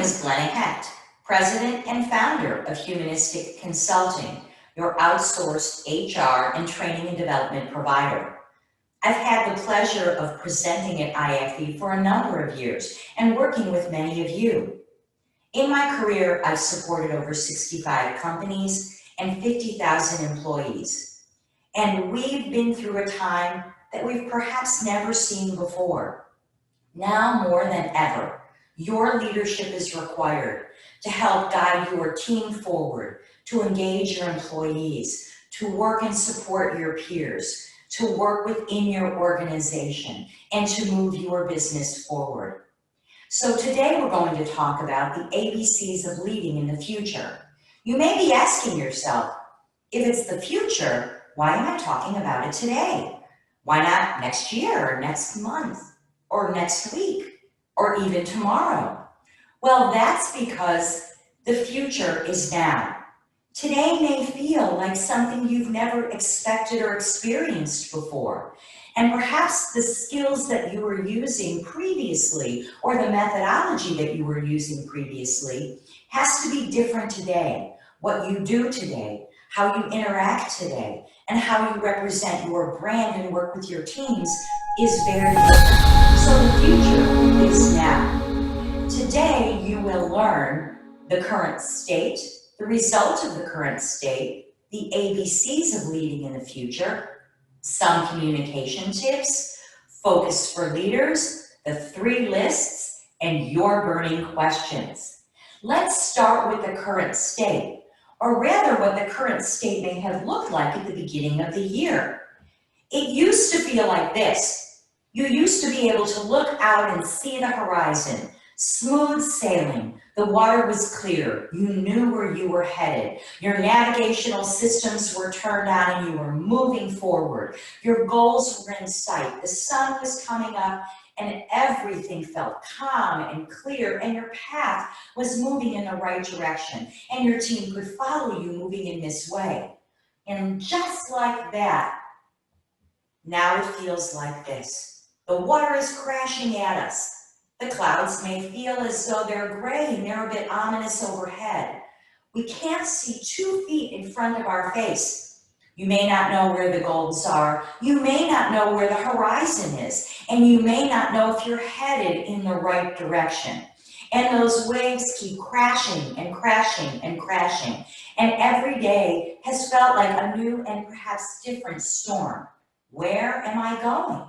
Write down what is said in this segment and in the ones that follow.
is Glenna Hecht, President and founder of Humanistic Consulting, your outsourced HR and training and development provider. I've had the pleasure of presenting at IFE for a number of years and working with many of you. In my career, I've supported over 65 companies and 50,000 employees. And we've been through a time that we've perhaps never seen before. Now more than ever, your leadership is required to help guide your team forward, to engage your employees, to work and support your peers, to work within your organization, and to move your business forward. So today we're going to talk about the ABCs of leading in the future. You may be asking yourself, if it's the future, why am I talking about it today? Why not next year, or next month, or next week, or even tomorrow? Well, that's because the future is now. Today may feel like something you've never expected or experienced before. And perhaps the skills that you were using previously or the methodology that you were using previously has to be different today. What you do today, how you interact today, and how you represent your brand and work with your teams is very different. So the future is now. Today, you will learn the current state, the result of the current state, the ABCs of leading in the future, some communication tips, focus for leaders, the 3 lists, and your burning questions. Let's start with the current state, or rather what the current state may have looked like at the beginning of the year. It used to feel like this. You used to be able to look out and see the horizon, smooth sailing. The water was clear. You knew where you were headed. Your navigational systems were turned on and you were moving forward. Your goals were in sight. The sun was coming up and everything felt calm and clear, and your path was moving in the right direction, and your team could follow you moving in this way. And just like that, now it feels like this. The water is crashing at us. The clouds may feel as though they're gray and they're a bit ominous overhead. We can't see 2 feet in front of our face. You may not know where the goals are. You may not know where the horizon is. And you may not know if you're headed in the right direction. And those waves keep crashing and crashing and crashing. And every day has felt like a new and perhaps different storm. Where am I going?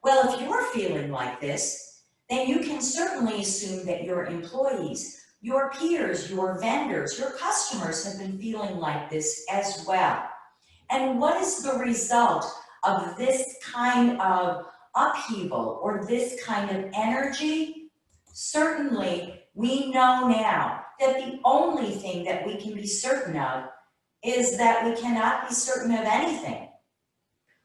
Well, if you're feeling like this, then you can certainly assume that your employees, your peers, your vendors, your customers have been feeling like this as well. And what is the result of this kind of upheaval or this kind of energy? Certainly, we know now that the only thing that we can be certain of is that we cannot be certain of anything.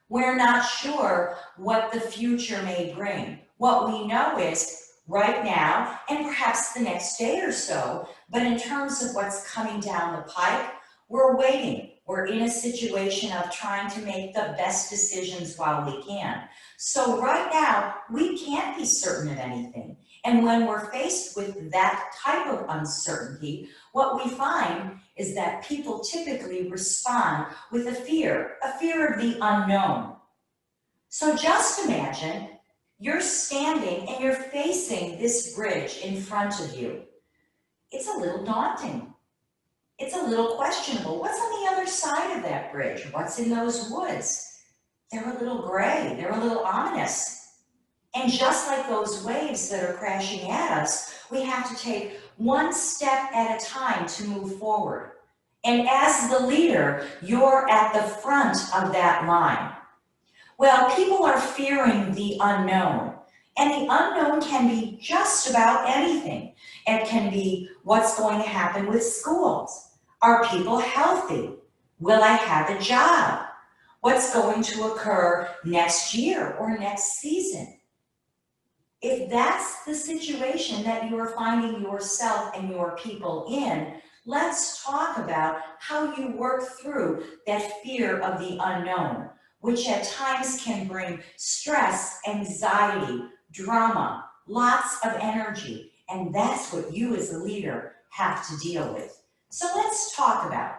We're not sure what the future may bring. What we know is right now, and perhaps the next day or so, but in terms of what's coming down the pike, we're waiting. We're in a situation of trying to make the best decisions while we can. So right now, we can't be certain of anything. And when we're faced with that type of uncertainty, what we find is that people typically respond with a fear of the unknown. So just imagine you're standing and you're facing this bridge in front of you. It's a little daunting. It's a little questionable. What's on the other side of that bridge? What's in those woods? They're a little gray. They're a little ominous. And just like those waves that are crashing at us, we have to take one step at a time to move forward. And as the leader, you're at the front of that line. Well, people are fearing the unknown. And the unknown can be just about anything. It can be what's going to happen with schools. Are people healthy? Will I have a job? What's going to occur next year or next season? If that's the situation that you are finding yourself and your people in, let's talk about how you work through that fear of the unknown, which at times can bring stress, anxiety, drama, lots of energy, And that's what you as a leader have to deal with. So let's talk about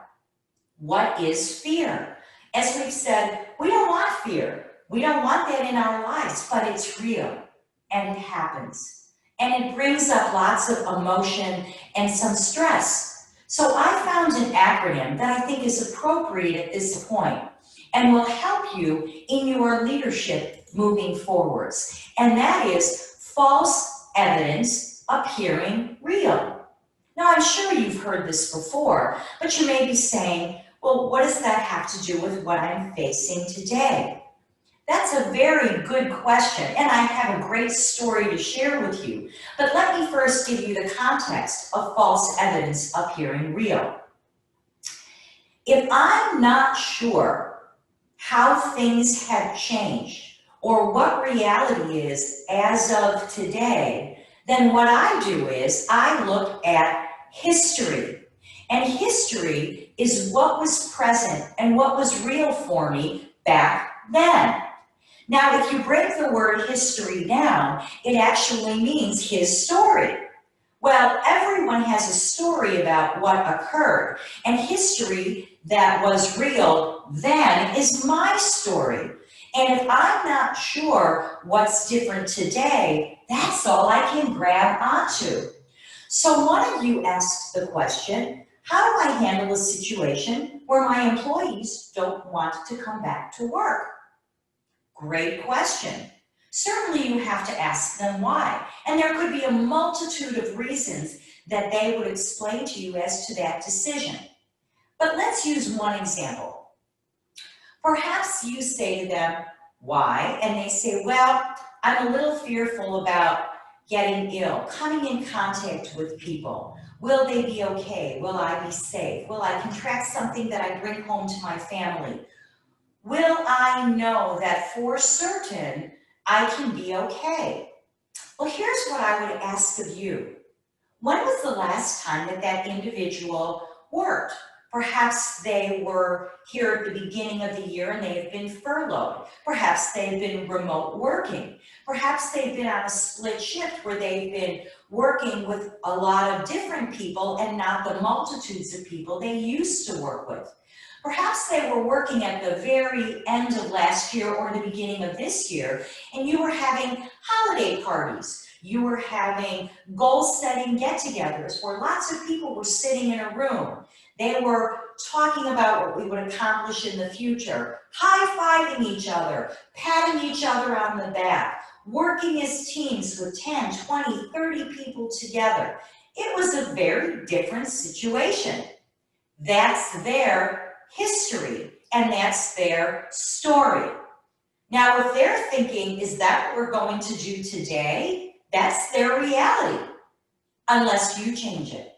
what is fear. As we've said, we don't want fear. We don't want that in our lives, but it's real and it happens. And it brings up lots of emotion and some stress. So I found an acronym that I think is appropriate at this point and will help you in your leadership moving forwards. And that is false evidence appearing real. Now, I'm sure you've heard this before, but you may be saying, well, what does that have to do with what I'm facing today? That's a very good question, and I have a great story to share with you. But let me first give you the context of false evidence appearing real. If I'm not sure how things have changed or what reality is as of today, then what I do is I look at history. And history is what was present and what was real for me back then. Now, if you break the word history down, it actually means his story. Well, everyone has a story about what occurred, and history that was real then is my story. And if I'm not sure what's different today, that's all I can grab onto. So one of you asked the question, how do I handle a situation where my employees don't want to come back to work? Great question. Certainly you have to ask them why. And there could be a multitude of reasons that they would explain to you as to that decision. But let's use one example. Perhaps you say to them, why? And they say, well, I'm a little fearful about getting ill, coming in contact with people. Will they be okay? Will I be safe? Will I contract something that I bring home to my family? Will I know that for certain I can be okay? Well, here's what I would ask of you. When was the last time that that individual worked? Perhaps they were here at the beginning of the year and they have been furloughed. Perhaps they've been remote working. Perhaps they've been on a split shift where they've been working with a lot of different people and not the multitudes of people they used to work with. Perhaps they were working at the very end of last year or the beginning of this year, and you were having holiday parties. You were having goal-setting get-togethers where lots of people were sitting in a room. They were talking about what we would accomplish in the future, high-fiving each other, patting each other on the back, working as teams with 10, 20, 30 people together. It was a very different situation. That's their history, and that's their story. Now, if they're thinking, is that what we're going to do today? That's their reality, unless you change it.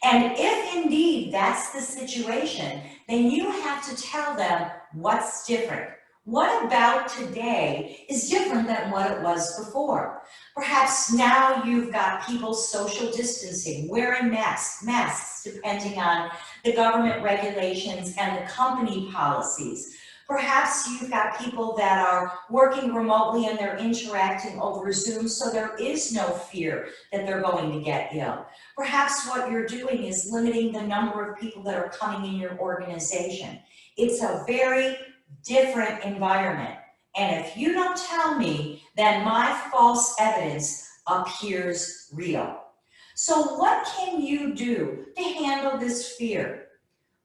And if indeed that's the situation, then you have to tell them what's different. What about today is different than what it was before? Perhaps now you've got people social distancing, wearing masks depending on the government regulations and the company policies. Perhaps you've got people that are working remotely and they're interacting over Zoom, so there is no fear that they're going to get ill. Perhaps what you're doing is limiting the number of people that are coming in your organization. It's a very different environment. And if you don't tell me, then my false evidence appears real. So what can you do to handle this fear?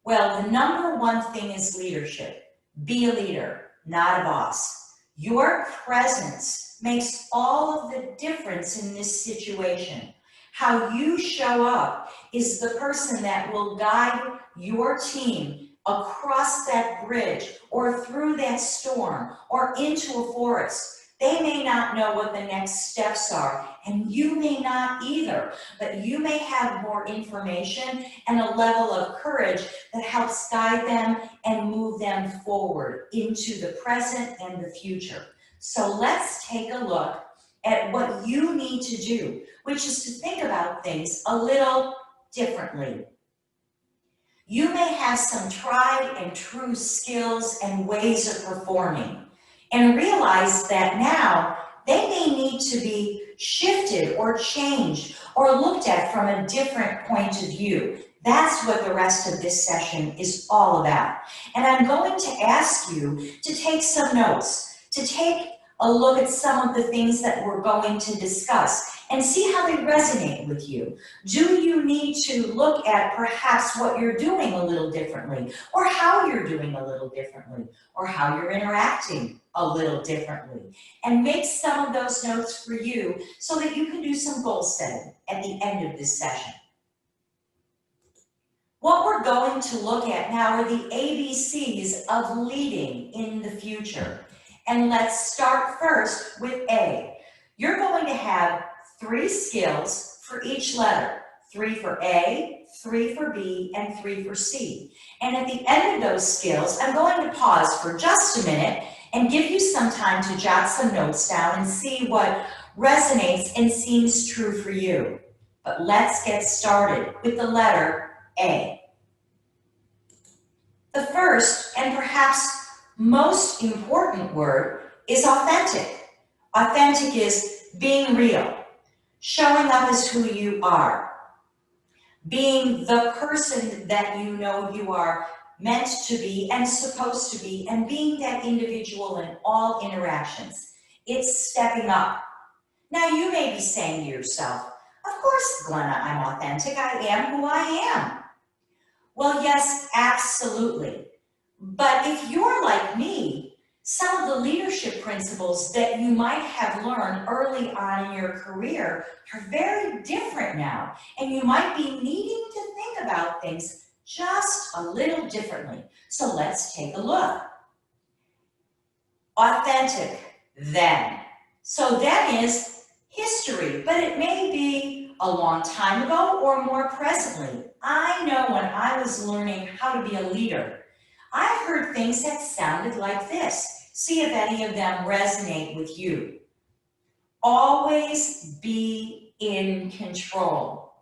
Well, the number one thing is leadership. Be a leader, not a boss. Your presence makes all of the difference in this situation. How you show up is the person that will guide your team across that bridge or through that storm or into a forest. They may not know what the next steps are, and you may not either, but you may have more information and a level of courage that helps guide them and move them forward into the present and the future. So let's take a look at what you need to do, which is to think about things a little differently. You may have some tried and true skills and ways of performing, and realize that now they may need to be shifted or changed or looked at from a different point of view. That's what the rest of this session is all about. And I'm going to ask you to take some notes, to take a look at some of the things that we're going to discuss and see how they resonate with you. Do you need to look at perhaps what you're doing a little differently, or how you're doing a little differently, or how you're interacting a little differently, and make some of those notes for you so that you can do some goal setting at the end of this session. What we're going to look at now are the ABCs of leading in the future. And let's start first with A. You're going to have 3 skills for each letter. 3 for A, 3 for B, and 3 for C. And at the end of those skills, I'm going to pause for just a minute and give you some time to jot some notes down and see what resonates and seems true for you. But let's get started with the letter A. The first and perhaps most important word is authentic. Authentic is being real, showing up as who you are, being the person that you know you are meant to be and supposed to be, and being that individual in all interactions. It's stepping up. Now you may be saying to yourself, of course, Glenna, I'm authentic. I am who I am. Well, yes, absolutely. But if you're like me, some of the leadership principles that you might have learned early on in your career are very different now, and you might be needing to think about things just a little differently. So let's take a look. Authentic, then. So that is history, but it may be a long time ago or more presently. I know when I was learning how to be a leader, I heard things that sounded like this. See if any of them resonate with you. Always be in control.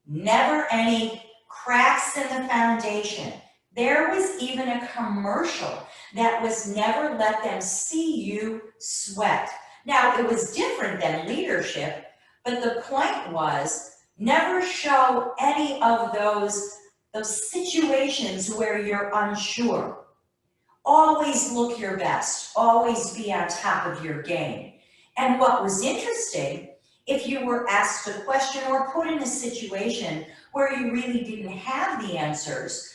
Never any cracks in the foundation. There was even a commercial that was never let them see you sweat. Now, it was different than leadership, but the point was never show any of those situations where you're unsure. Always look your best. Always be on top of your game. And what was interesting, if you were asked a question or put in a situation where you really didn't have the answers,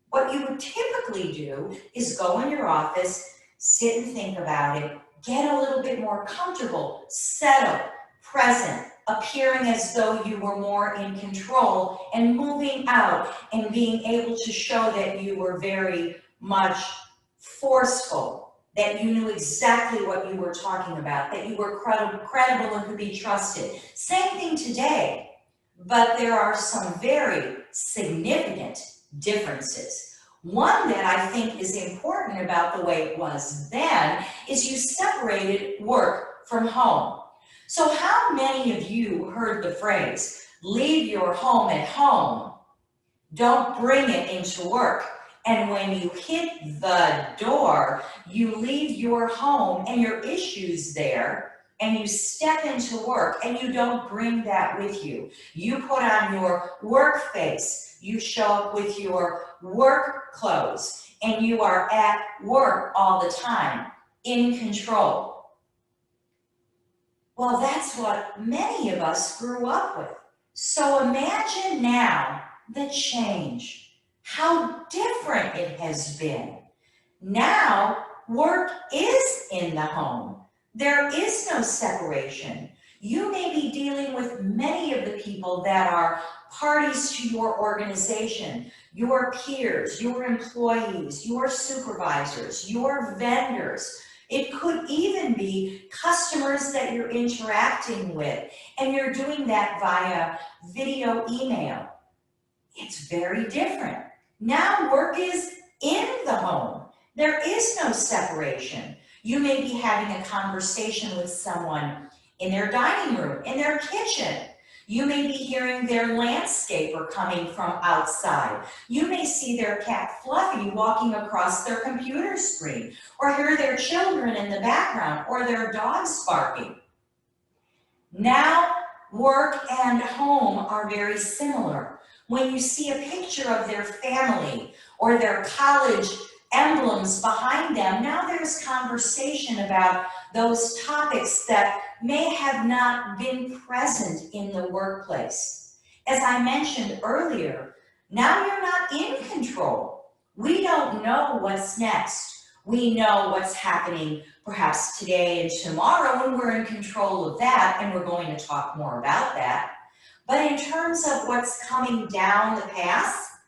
what you would typically do is go in your office, sit and think about it, get a little bit more comfortable, settle, present, appearing as though you were more in control, and moving out and being able to show that you were very much forceful, that you knew exactly what you were talking about, that you were credible and could be trusted. Same thing today, but there are some very significant differences. One that I think is important about the way it was then is you separated work from home. So how many of you heard the phrase, leave your home at home, don't bring it into work? And when you hit the door, you leave your home and your issues there, and you step into work and you don't bring that with you. You put on your work face, you show up with your work clothes, and you are at work all the time, in control. Well, that's what many of us grew up with. So imagine now the change, how different it has been. Now, work is in the home. There is no separation. You may be dealing with many of the people that are parties to your organization, your peers, your employees, your supervisors, your vendors. It could even be customers that you're interacting with, and you're doing that via video email. It's very different. Now work is in the home. There is no separation. You may be having a conversation with someone in their dining room, in their kitchen. You may be hearing their landscaper coming from outside. You may see their cat Fluffy walking across their computer screen, or hear their children in the background, or their dogs barking. Now, work and home are very similar. When you see a picture of their family or their college emblems behind them, now there's conversation about those topics that may have not been present in the workplace. As I mentioned earlier, now you're not in control. We don't know what's next. We know what's happening perhaps today and tomorrow, and we're in control of that, and we're going to talk more about that. But in terms of what's coming down the path,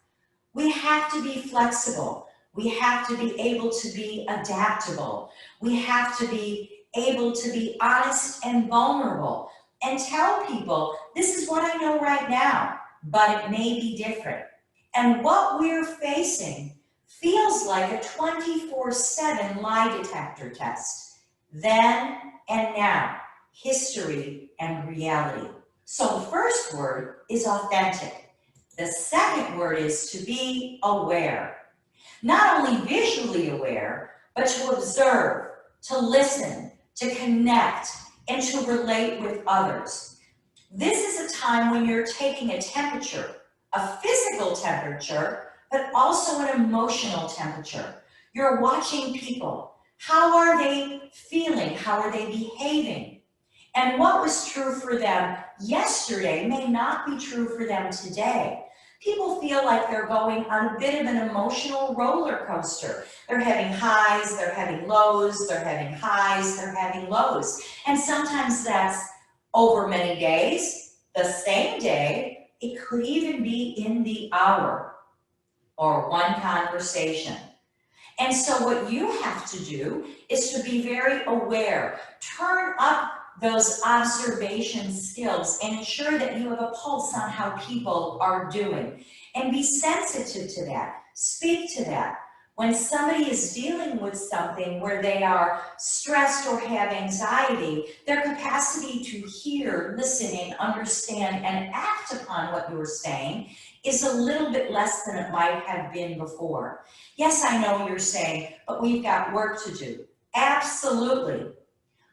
we have to be flexible. We have to be able to be adaptable. We have to be able to be honest and vulnerable and tell people, this is what I know right now, but it may be different. And what we're facing feels like a 24/7 lie detector test. Then and now, history and reality. So the first word is authentic. The second word is to be aware. Not only visually aware, but to observe, to listen, to connect, and to relate with others. This is a time when you're taking a temperature, a physical temperature, but also an emotional temperature. You're watching people. How are they feeling? How are they behaving? And what was true for them yesterday may not be true for them today. People feel like they're going on a bit of an emotional roller coaster. They're having highs, they're having lows, they're having highs, they're having lows. And sometimes that's over many days, the same day, it could even be in the hour or one conversation. And so what you have to do is to be very aware. Turn up those observation skills and ensure that you have a pulse on how people are doing. And be sensitive to that. Speak to that. When somebody is dealing with something where they are stressed or have anxiety, their capacity to hear, listen, and understand and act upon what you're saying is a little bit less than it might have been before. Yes, I know you're saying, but we've got work to do. Absolutely.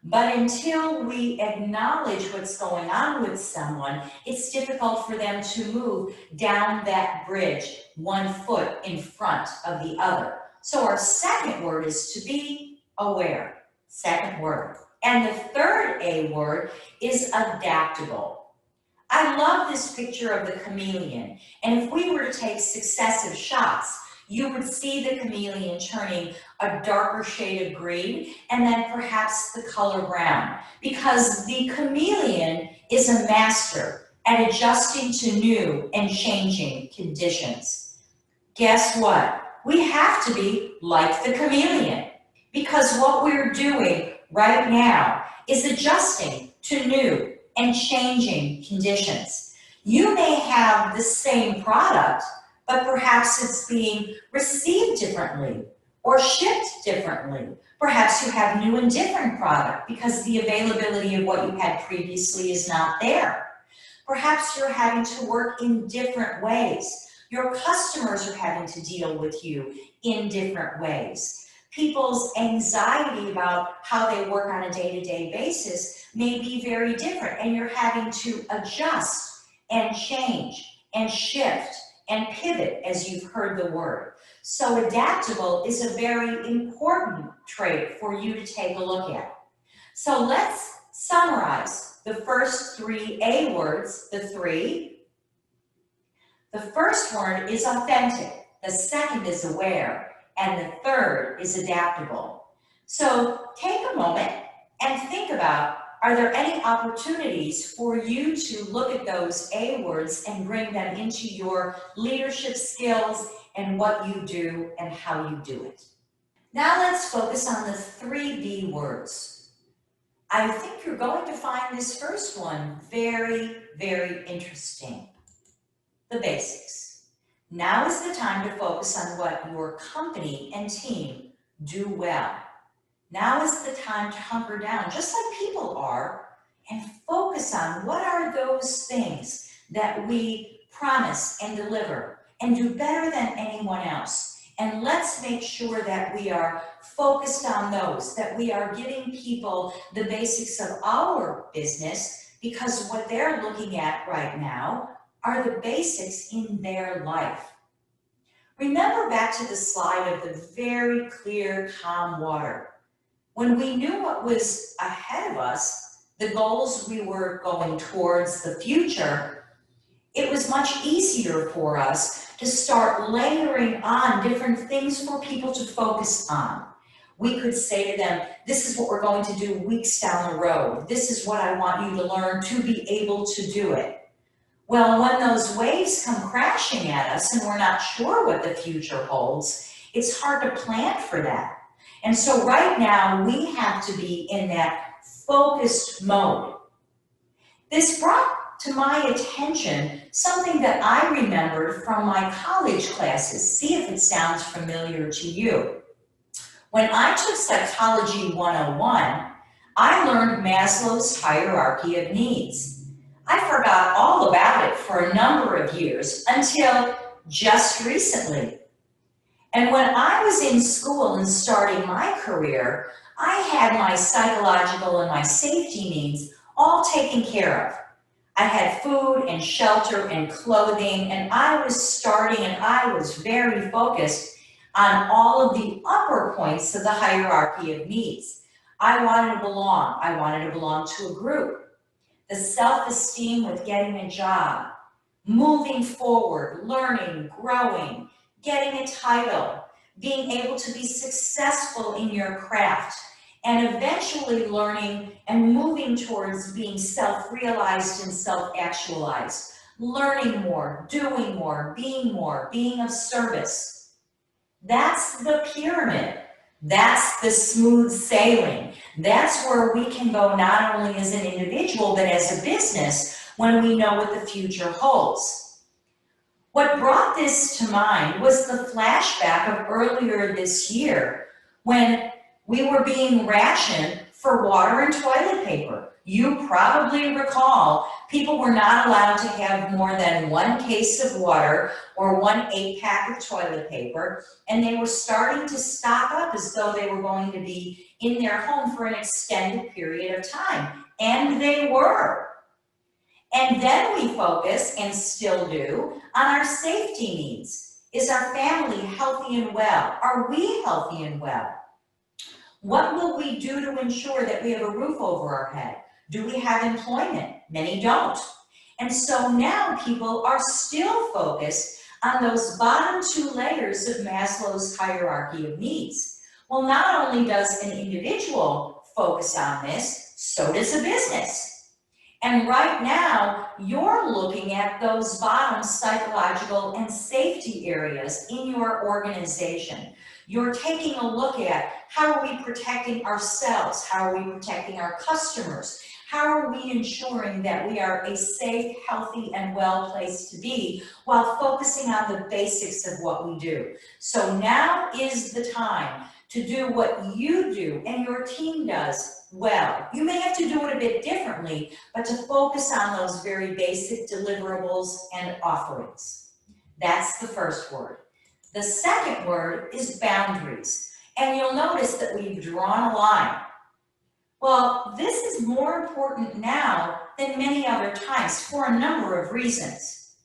But until we acknowledge what's going on with someone, it's difficult for them to move down that bridge 1 foot in front of the other. So our second word is to be aware. Second word. And the third A word is adaptable. I love this picture of the chameleon. And if we were to take successive shots, you would see the chameleon turning a darker shade of green and then perhaps the color brown, because the chameleon is a master at adjusting to new and changing conditions. Guess what? We have to be like the chameleon, because what we're doing right now is adjusting to new and changing conditions. You may have the same product, but perhaps it's being received differently or shipped differently. Perhaps you have new and different product because the availability of what you had previously is not there. Perhaps you're having to work in different ways. Your customers are having to deal with you in different ways. People's anxiety about how they work on a day-to-day basis may be very different, and you're having to adjust and change and shift and pivot, as you've heard the word. So adaptable is a very important trait for you to take a look at. So let's summarize the first 3 A words, the 3. The first word is authentic, the second is aware, and the third is adaptable. So take a moment and think about, are there any opportunities for you to look at those A words and bring them into your leadership skills and what you do and how you do it? Now let's focus on the 3 B words. I think you're going to find this first one very, very interesting. The basics. Now is the time to focus on what your company and team do well. Now is the time to hunker down, just like people are, and focus on what are those things that we promise and deliver and do better than anyone else. And let's make sure that we are focused on those, that we are giving people the basics of our business, because what they're looking at right now are the basics in their life. Remember back to the slide of the very clear, calm water. When we knew what was ahead of us, the goals we were going towards, the future, it was much easier for us to start layering on different things for people to focus on. We could say to them, this is what we're going to do weeks down the road. This is what I want you to learn to be able to do it. Well, when those waves come crashing at us and we're not sure what the future holds, it's hard to plan for that. And so right now we have to be in that focused mode. This brought to my attention something that I remembered from my college classes. See if it sounds familiar to you. When I took Psychology 101, I learned Maslow's hierarchy of needs. I forgot all about it for a number of years until just recently. And when I was in school and starting my career, I had my psychological and my safety needs all taken care of. I had food and shelter and clothing, and I was starting and I was very focused on all of the upper points of the hierarchy of needs. I wanted to belong. I wanted to belong to a group. The self-esteem with getting a job, moving forward, learning, growing, getting a title, being able to be successful in your craft, and eventually learning and moving towards being self-realized and self-actualized, learning more, being of service. That's the pyramid. That's the smooth sailing. That's where we can go not only as an individual, but as a business when we know what the future holds. What brought this to mind was the flashback of earlier this year when we were being rationed for water and toilet paper. You probably recall people were not allowed to have more than one case of water or 1 8-pack of toilet paper, and they were starting to stock up as though they were going to be in their home for an extended period of time, and they were. And then we focus, and still do, on our safety needs. Is our family healthy and well? Are we healthy and well? What will we do to ensure that we have a roof over our head? Do we have employment? Many don't. And so now people are still focused on those bottom 2 layers of Maslow's hierarchy of needs. Well, not only does an individual focus on this, so does a business. And right now, you're looking at those bottom psychological and safety areas in your organization. You're taking a look at how are we protecting ourselves? How are we protecting our customers? How are we ensuring that we are a safe, healthy, and well place to be while focusing on the basics of what we do? So now is the time to do what you do and your team does well. You may have to do it a bit differently, but to focus on those very basic deliverables and offerings. That's the first word. The second word is boundaries. And you'll notice that we've drawn a line. Well, this is more important now than many other times for a number of reasons.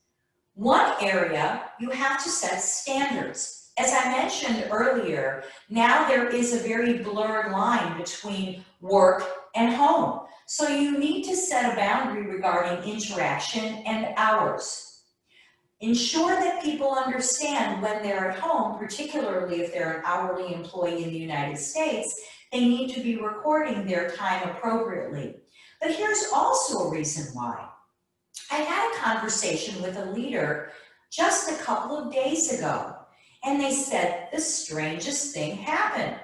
One area, you have to set standards. As I mentioned earlier, now there is a very blurred line between work and home. So you need to set a boundary regarding interaction and hours. Ensure that people understand when they're at home, particularly if they're an hourly employee in the United States, they need to be recording their time appropriately. But here's also a reason why. I had a conversation with a leader just a couple of days ago, and they said the strangest thing happened.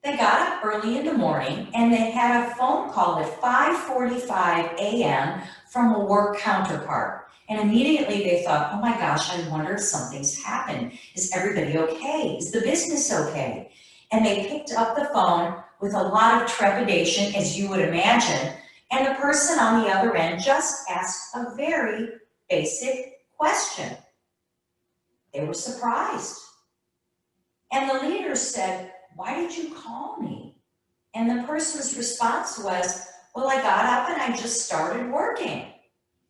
They got up early in the morning and they had a phone call at 5:45 a.m. from a work counterpart. And immediately they thought, oh my gosh, I wonder if something's happened. Is everybody okay? Is the business okay? And they picked up the phone with a lot of trepidation, as you would imagine, And the person on the other end just asked a very basic question. They were surprised. And the leader said, "Why did you call me?" And the person's response was, "Well, I got up and I just started working."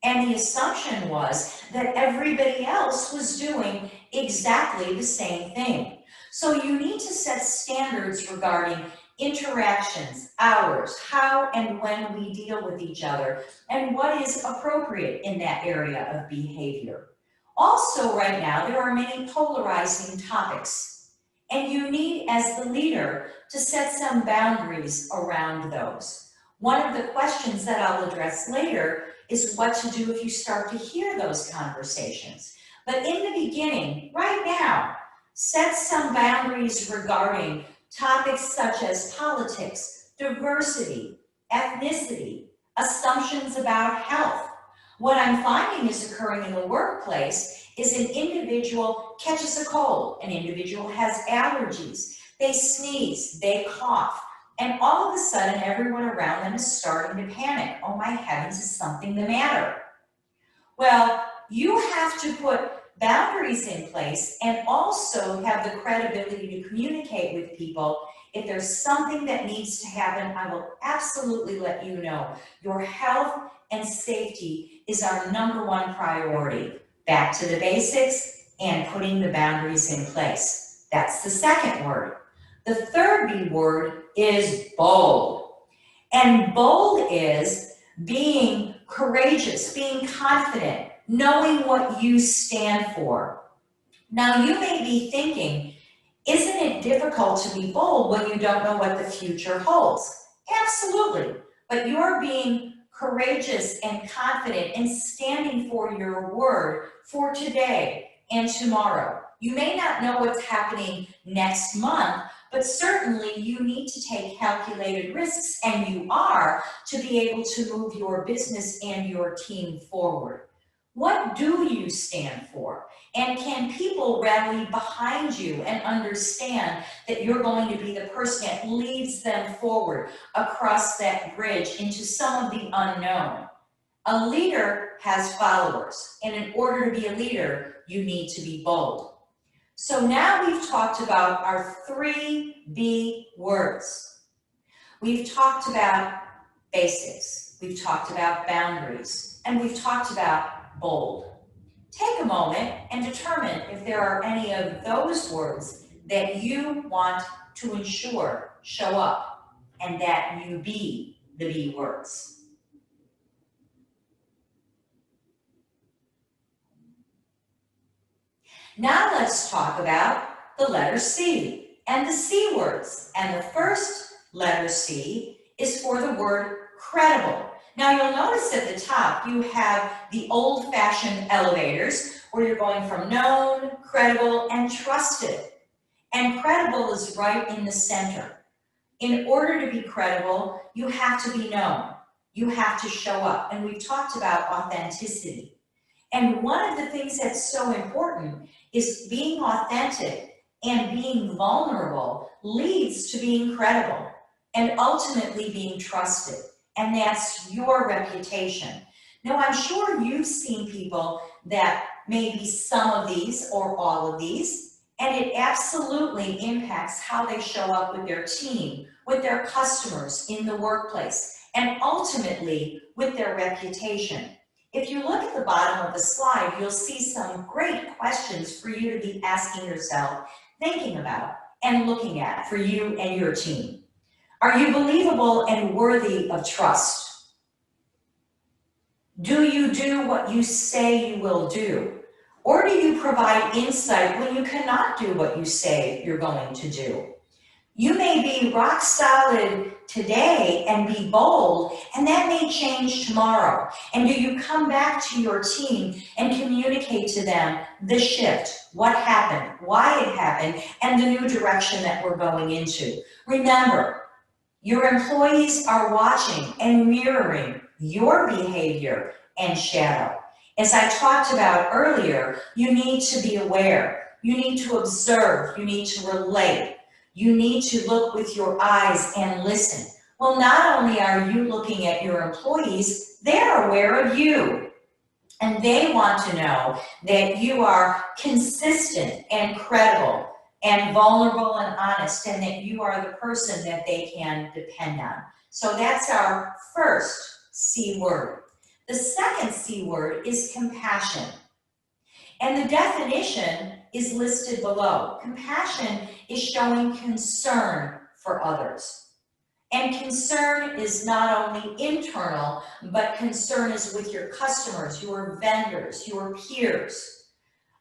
And the assumption was that everybody else was doing exactly the same thing. So you need to set standards regarding interactions, hours, how and when we deal with each other, and what is appropriate in that area of behavior. Also, right now, there are many polarizing topics, and you need, as the leader, to set some boundaries around those. One of the questions that I'll address later is what to do if you start to hear those conversations. But in the beginning, right now, set some boundaries regarding topics such as politics, diversity, ethnicity, assumptions about health. What I'm finding is occurring in the workplace is an individual catches a cold, an individual has allergies, they sneeze, they cough, and all of a sudden everyone around them is starting to panic. Oh my heavens, is something the matter? Well, you have to put boundaries in place and also have the credibility to communicate with people. If there's something that needs to happen, I will absolutely let you know. Your health and safety is our #1 priority. Back to the basics and putting the boundaries in place. That's the second word. The third B word is bold. And bold is being courageous, being confident, knowing what you stand for. Now, you may be thinking, isn't it difficult to be bold when you don't know what the future holds? Absolutely. But you're being courageous and confident and standing for your word for today and tomorrow. You may not know what's happening next month, but certainly you need to take calculated risks, and you are, to be able to move your business and your team forward. What do you stand for? And can people rally behind you and understand that you're going to be the person that leads them forward across that bridge into some of the unknown? A leader has followers, and in order to be a leader, you need to be bold. So now we've talked about our 3 B words. We've talked about basics, we've talked about boundaries, and we've talked about bold. Take a moment and determine if there are any of those words that you want to ensure show up and that you be the B words. Now let's talk about the letter C and the C words. And the first letter C is for the word credible. Now you'll notice at the top you have the old-fashioned elevators where you're going from known, credible, and trusted. And credible is right in the center. In order to be credible, you have to be known. You have to show up. And we've talked about authenticity. And one of the things that's so important is being authentic and being vulnerable leads to being credible and ultimately being trusted. And that's your reputation. Now, I'm sure you've seen people that may be some of these or all of these, and it absolutely impacts how they show up with their team, with their customers in the workplace, and ultimately with their reputation. If you look at the bottom of the slide, you'll see some great questions for you to be asking yourself, thinking about, and looking at for you and your team. Are you believable and worthy of trust? Do you do what you say you will do? Or do you provide insight when you cannot do what you say you're going to do? You may be rock solid today and be bold, and that may change tomorrow. And do you come back to your team and communicate to them the shift, what happened, why it happened, and the new direction that we're going into? Remember, your employees are watching and mirroring your behavior and shadow. As I talked about earlier, you need to be aware. You need to observe. You need to relate. You need to look with your eyes and listen. Well, not only are you looking at your employees, they're aware of you. And they want to know that you are consistent and credible and vulnerable and honest, and that you are the person that they can depend on. So that's our first C word. The second C word is compassion. And the definition is listed below. Compassion is showing concern for others. And concern is not only internal, but concern is with your customers, your vendors, your peers.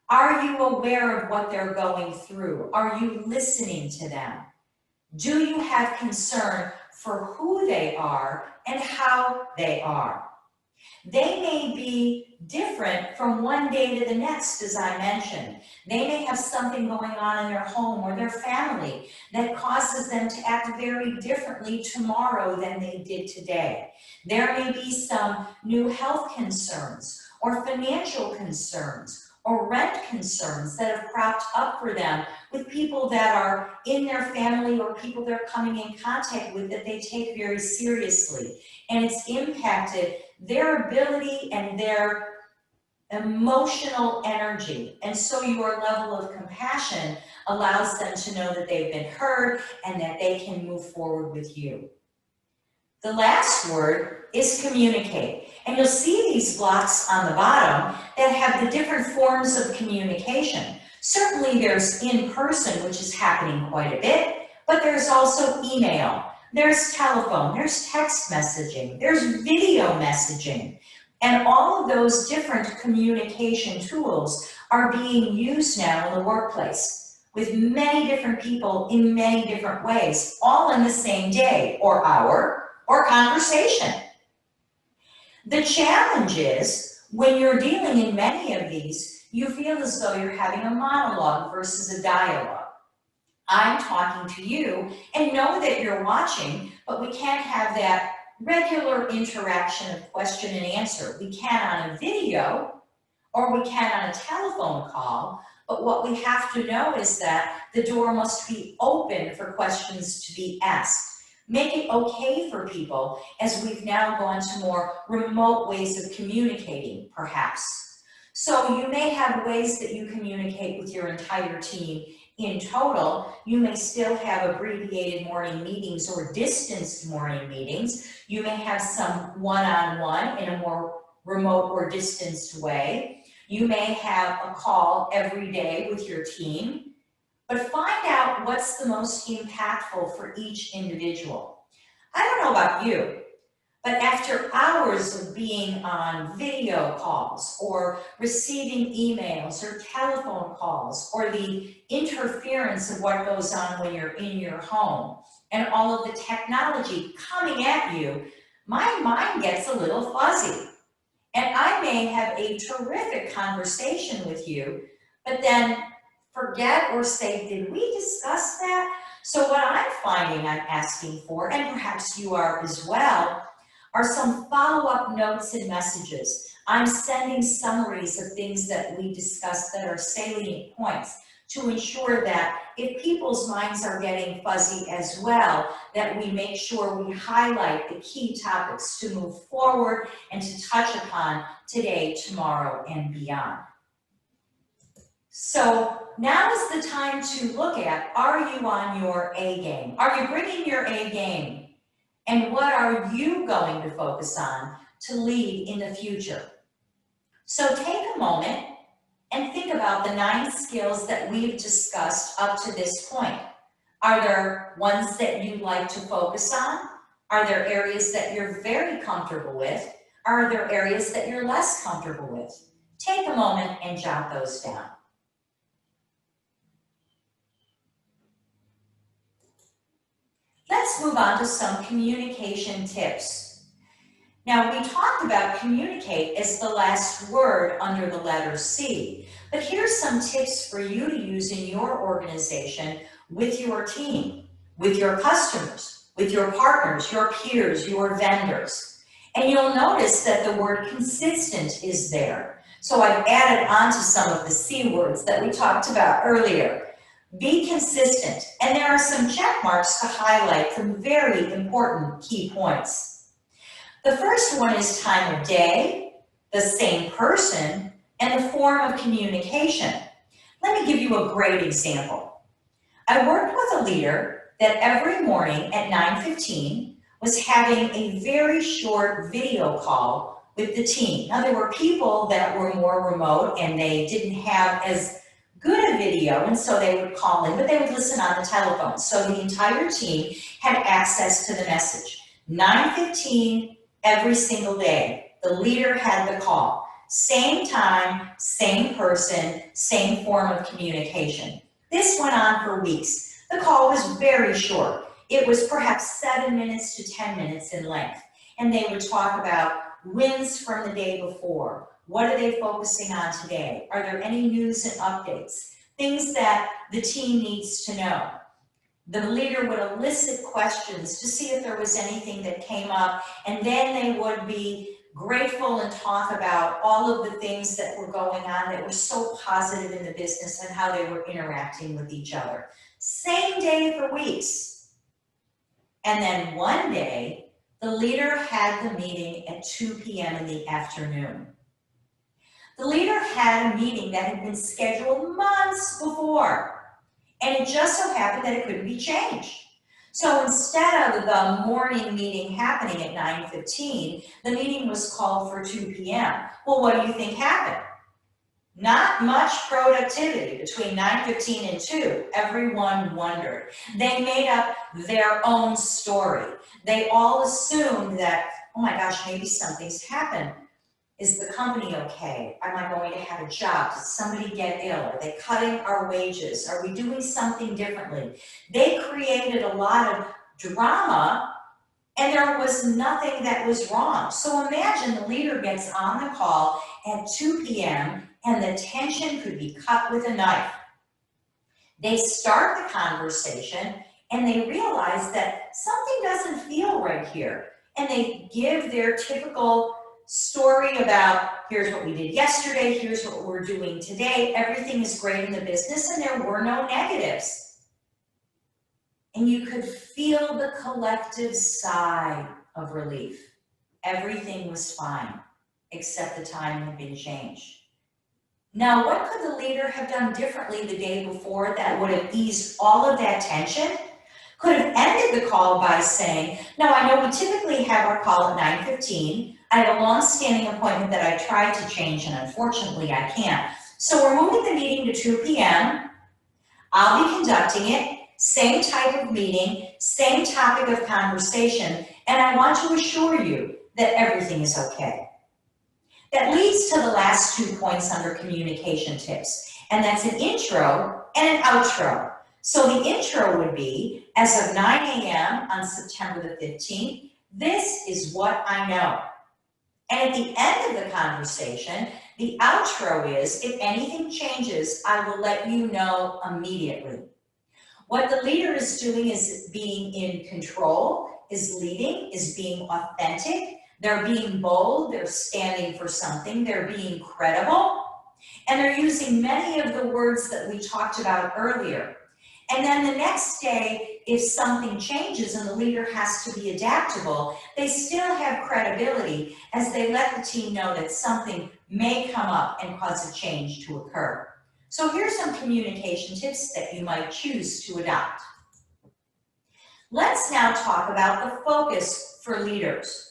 Are you aware of what they're going through? Are you listening to them? Do you have concern for who they are and how they are? They may be different from one day to the next, as I mentioned. They may have something going on in their home or their family that causes them to act very differently tomorrow than they did today. There may be some new health concerns or financial concerns or rent concerns that have cropped up for them with people that are in their family or people they're coming in contact with that they take very seriously. And it's impacted their ability and their emotional energy. And so your level of compassion allows them to know that they've been heard and that they can move forward with you. The last word is communicate. And you'll see these blocks on the bottom that have the different forms of communication. Certainly there's in person, which is happening quite a bit, but there's also email. There's telephone, there's text messaging, there's video messaging, and all of those different communication tools are being used now in the workplace with many different people in many different ways, all in the same day or hour or conversation. The challenge is when you're dealing in many of these, you feel as though you're having a monologue versus a dialogue. I'm talking to you and know that you're watching, but we can't have that regular interaction of question and answer. We can on a video or we can on a telephone call, but what we have to know is that the door must be open for questions to be asked. Make it okay for people as we've now gone to more remote ways of communicating, perhaps. So you may have ways that you communicate with your entire team. In total, you may still have abbreviated morning meetings or distanced morning meetings. You may have some one-on-one in a more remote or distanced way. You may have a call every day with your team, but find out what's the most impactful for each individual. I don't know about you, but after hours of being on video calls or receiving emails or telephone calls or the interference of what goes on when you're in your home and all of the technology coming at you, my mind gets a little fuzzy. And I may have a terrific conversation with you, but then forget or say, did we discuss that? So what I'm finding I'm asking for, and perhaps you are as well, are some follow-up notes and messages. I'm sending summaries of things that we discussed that are salient points to ensure that if people's minds are getting fuzzy as well, that we make sure we highlight the key topics to move forward and to touch upon today, tomorrow, and beyond. So now is the time to look at, are you on your A game? Are you bringing your A game? And what are you going to focus on to lead in the future? So take a moment and think about the 9 skills that we've discussed up to this point. Are there ones that you'd like to focus on? Are there areas that you're very comfortable with? Are there areas that you're less comfortable with? Take a moment and jot those down. Let's move on to some communication tips. Now, we talked about communicate as the last word under the letter C, but here's some tips for you to use in your organization with your team, with your customers, with your partners, your peers, your vendors. And you'll notice that the word consistent is there. So I've added on to some of the C words that we talked about earlier. Be consistent, and there are some check marks to highlight some very important key points. The first one is time of day, the same person, and the form of communication. Let me give you a great example. I worked with a leader that every morning at 9:15 was having a very short video call with the team. Now, there were people that were more remote and they didn't have as good a video, and so they would call in, but they would listen on the telephone. So the entire team had access to the message. 9:15 every single day, the leader had the call. Same time, same person, same form of communication. This went on for weeks. The call was very short. It was perhaps 7 minutes to 10 minutes in length. And they would talk about wins from the day before. What are they focusing on today? Are there any news and updates? Things that the team needs to know. The leader would elicit questions to see if there was anything that came up, and then they would be grateful and talk about all of the things that were going on that were so positive in the business and how they were interacting with each other. Same day for weeks. And then one day, the leader had the meeting at 2 p.m. in the afternoon. The leader had a meeting that had been scheduled months before, and it just so happened that it couldn't be changed. So instead of the morning meeting happening at 9:15, the meeting was called for 2 p.m. Well, what do you think happened? Not much productivity between 9:15 and 2. Everyone wondered. They made up their own story. They all assumed that, oh my gosh, maybe something's happened. Is the company okay? Am I going to have a job? Did somebody get ill? Are they cutting our wages? Are we doing something differently? They created a lot of drama, and there was nothing that was wrong. So imagine the leader gets on the call at 2 p.m. and the tension could be cut with a knife. They start the conversation and they realize that something doesn't feel right here. And they give their typical story about, here's what we did yesterday, here's what we're doing today, everything is great in the business, and there were no negatives. And you could feel the collective sigh of relief. Everything was fine, except the time had been changed. Now, what could the leader have done differently the day before that would have eased all of that tension? Could have ended the call by saying, now I know we typically have our call at 9:15. I have a long-standing appointment that I tried to change, and unfortunately I can't. So we're moving the meeting to 2 p.m. I'll be conducting it, same type of meeting, same topic of conversation, and I want to assure you that everything is okay. That leads to the last 2 points under communication tips, and that's an intro and an outro. So the intro would be, as of 9 a.m. on September the 15th, this is what I know. And at the end of the conversation, the outro is, if anything changes, I will let you know immediately. What the leader is doing is being in control, is leading, is being authentic. They're being bold, they're standing for something, they're being credible, and they're using many of the words that we talked about earlier. And then the next day, if something changes and the leader has to be adaptable, they still have credibility as they let the team know that something may come up and cause a change to occur. So here's some communication tips that you might choose to adopt. Let's now talk about the focus for leaders.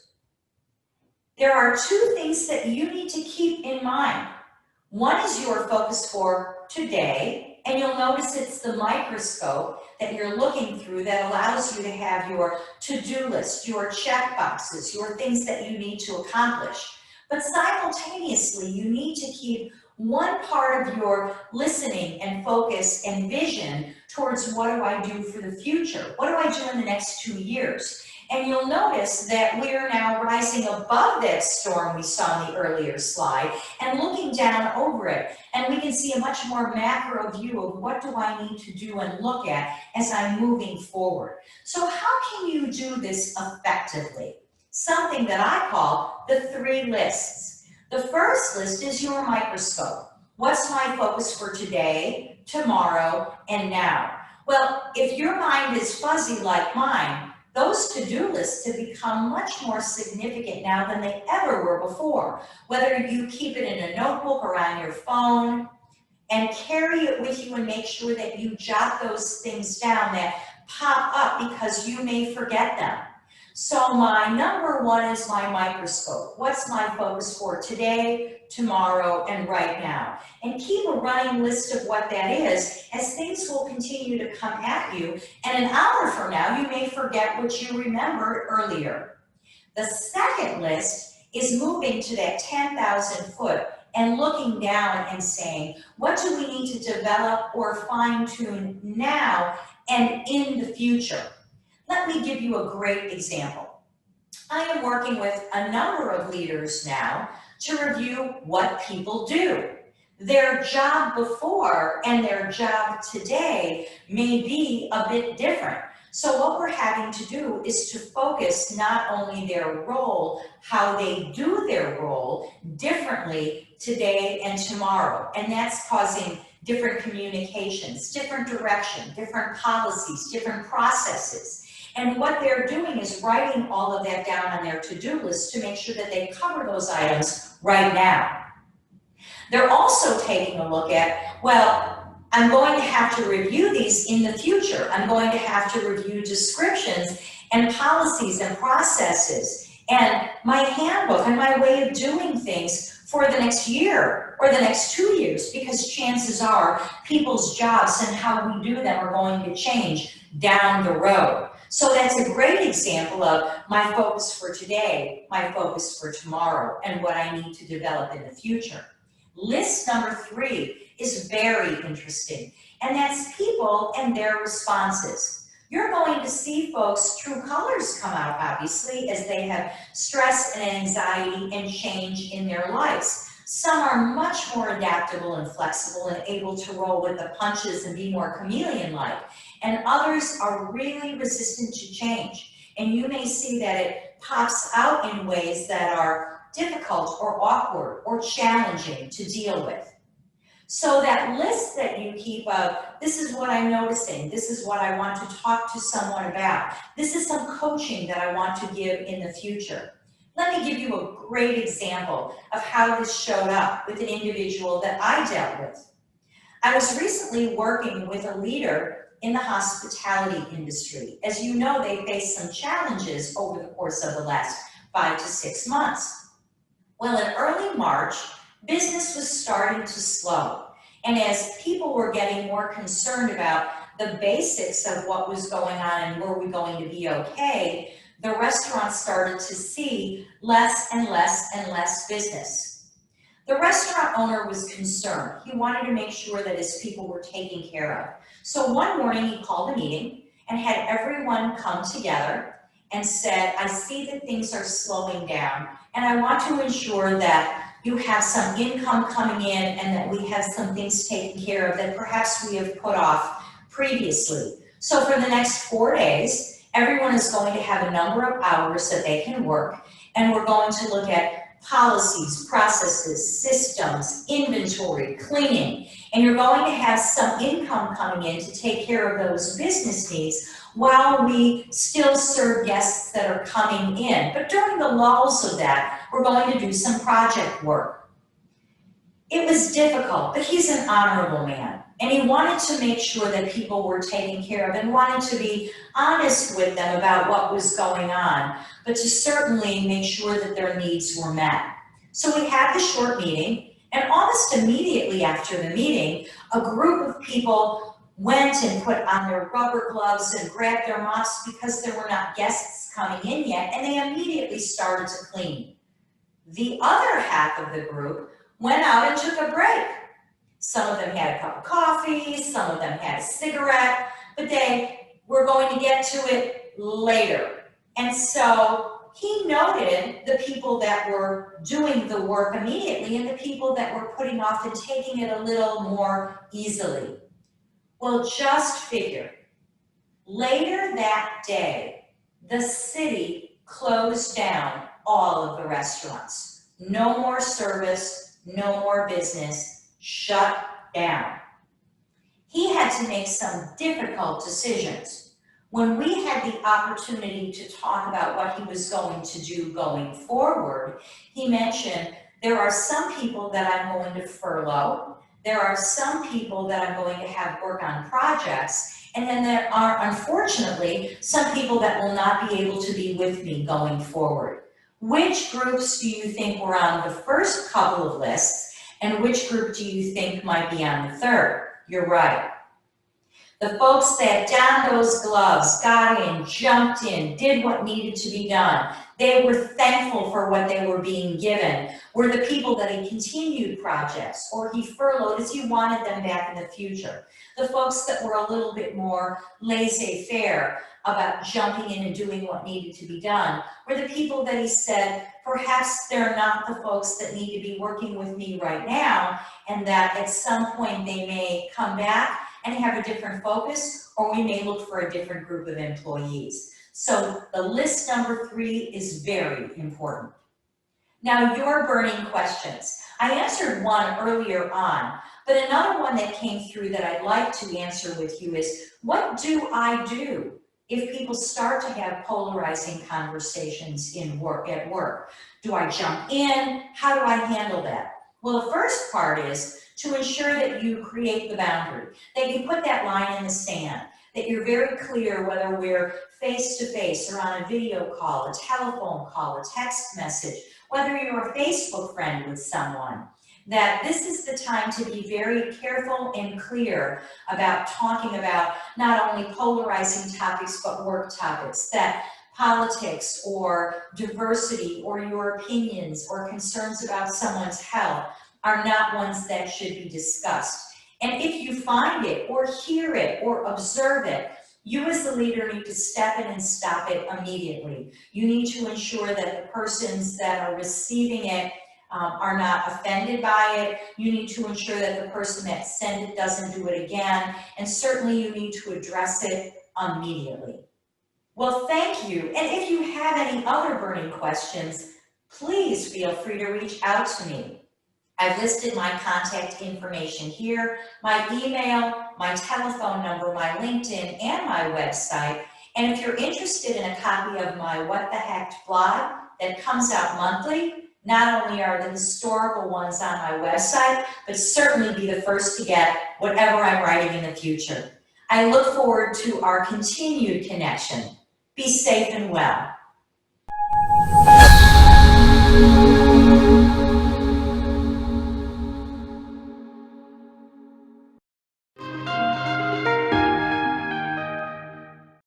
There are 2 things that you need to keep in mind. One is your focus for today, and you'll notice it's the microscope that you're looking through that allows you to have your to-do list, your check boxes, your things that you need to accomplish. But simultaneously, you need to keep one part of your listening and focus and vision towards what do I do for the future? What do I do in the next 2 years? And you'll notice that we're now rising above that storm we saw in the earlier slide and looking down over it. And we can see a much more macro view of what do I need to do and look at as I'm moving forward. So how can you do this effectively? Something that I call the 3 lists. The first list is your microscope. What's my focus for today, tomorrow, and now? Well, if your mind is fuzzy like mine, those to-do lists have become much more significant now than they ever were before. Whether you keep it in a notebook or on your phone, and carry it with you and make sure that you jot those things down that pop up because you may forget them. So my number one is my microscope. What's my focus for today, tomorrow, and right now? And keep a running list of what that is, as things will continue to come at you. And an hour from now, you may forget what you remembered earlier. The second list is moving to that 10,000 foot and looking down and saying, what do we need to develop or fine tune now and in the future? Let me give you a great example. I am working with a number of leaders now to review what people do. Their job before and their job today may be a bit different. So what we're having to do is to focus not only their role, how they do their role differently today and tomorrow. And that's causing different communications, different direction, different policies, different processes. And what they're doing is writing all of that down on their to-do list to make sure that they cover those items right now. They're also taking a look at, well, I'm going to have to review these in the future. I'm going to have to review descriptions and policies and processes and my handbook and my way of doing things for the next year or the next 2 years, because chances are people's jobs and how we do them are going to change down the road. So that's a great example of my focus for today, my focus for tomorrow, and what I need to develop in the future. List number 3 is very interesting, and that's people and their responses. You're going to see folks' true colors come out, obviously, as they have stress and anxiety and change in their lives. Some are much more adaptable and flexible and able to roll with the punches and be more chameleon-like, and others are really resistant to change. And you may see that it pops out in ways that are difficult or awkward or challenging to deal with. So that list that you keep of, this is what I'm noticing, this is what I want to talk to someone about, this is some coaching that I want to give in the future. Let me give you a great example of how this showed up with an individual that I dealt with. I was recently working with a leader in the hospitality industry. As you know, they faced some challenges over the course of the last 5 to 6 months. Well, in early March, business was starting to slow. And as people were getting more concerned about the basics of what was going on and were we going to be okay, the restaurants started to see less and less and less business. The restaurant owner was concerned. He wanted to make sure that his people were taken care of. So one morning he called a meeting and had everyone come together and said, I see that things are slowing down, and I want to ensure that you have some income coming in and that we have some things taken care of that perhaps we have put off previously. So for the next 4 days, everyone is going to have a number of hours that they can work, and we're going to look at policies, processes, systems, inventory, cleaning, and you're going to have some income coming in to take care of those business needs while we still serve guests that are coming in. But during the lulls of that, we're going to do some project work. It was difficult, but he's an honorable man, and he wanted to make sure that people were taken care of and wanted to be honest with them about what was going on, but to certainly make sure that their needs were met. So we had the short meeting, and almost immediately after the meeting, a group of people went and put on their rubber gloves and grabbed their mops because there were not guests coming in yet, and they immediately started to clean. The other half of the group went out and took a break. Some of them had a cup of coffee, some of them had a cigarette, but they were going to get to it later. And so he noted the people that were doing the work immediately and the people that were putting off and taking it a little more easily. Well, just figure, later that day, the city closed down all of the restaurants. No more service, no more business, shut down. He had to make some difficult decisions. When we had the opportunity to talk about what he was going to do going forward, he mentioned, there are some people that I'm going to furlough, there are some people that I'm going to have work on projects, and then there are, unfortunately, some people that will not be able to be with me going forward. Which groups do you think were on the first couple of lists, and which group do you think might be on the third? You're right. The folks that donned those gloves, got in, jumped in, did what needed to be done. They were thankful for what they were being given, were the people that he continued projects or he furloughed as he wanted them back in the future. The folks that were a little bit more laissez-faire about jumping in and doing what needed to be done were the people that he said, perhaps they're not the folks that need to be working with me right now, and that at some point they may come back and have a different focus, or we may look for a different group of employees. So the list number 3 is very important. Now, your burning questions. I answered one earlier on, but another one that came through that I'd like to answer with you is, what do I do if people start to have polarizing conversations at work? Do I jump in? How do I handle that? Well, the first part is to ensure that you create the boundary, that you put that line in the sand, that you're very clear whether we're face-to-face or on a video call, a telephone call, a text message, whether you're a Facebook friend with someone, that this is the time to be very careful and clear about talking about not only polarizing topics, but work topics, that politics or diversity or your opinions or concerns about someone's health are not ones that should be discussed. And if you find it or hear it or observe it, you as the leader need to step in and stop it immediately. You need to ensure that the persons that are receiving it are not offended by it. You need to ensure that the person that sent it doesn't do it again. And certainly you need to address it immediately. Well, thank you. And if you have any other burning questions, please feel free to reach out to me. I've listed my contact information here, my email, my telephone number, my LinkedIn, and my website. And if you're interested in a copy of my What the Hecht blog that comes out monthly, not only are the historical ones on my website, but certainly be the first to get whatever I'm writing in the future. I look forward to our continued connection. Be safe and well.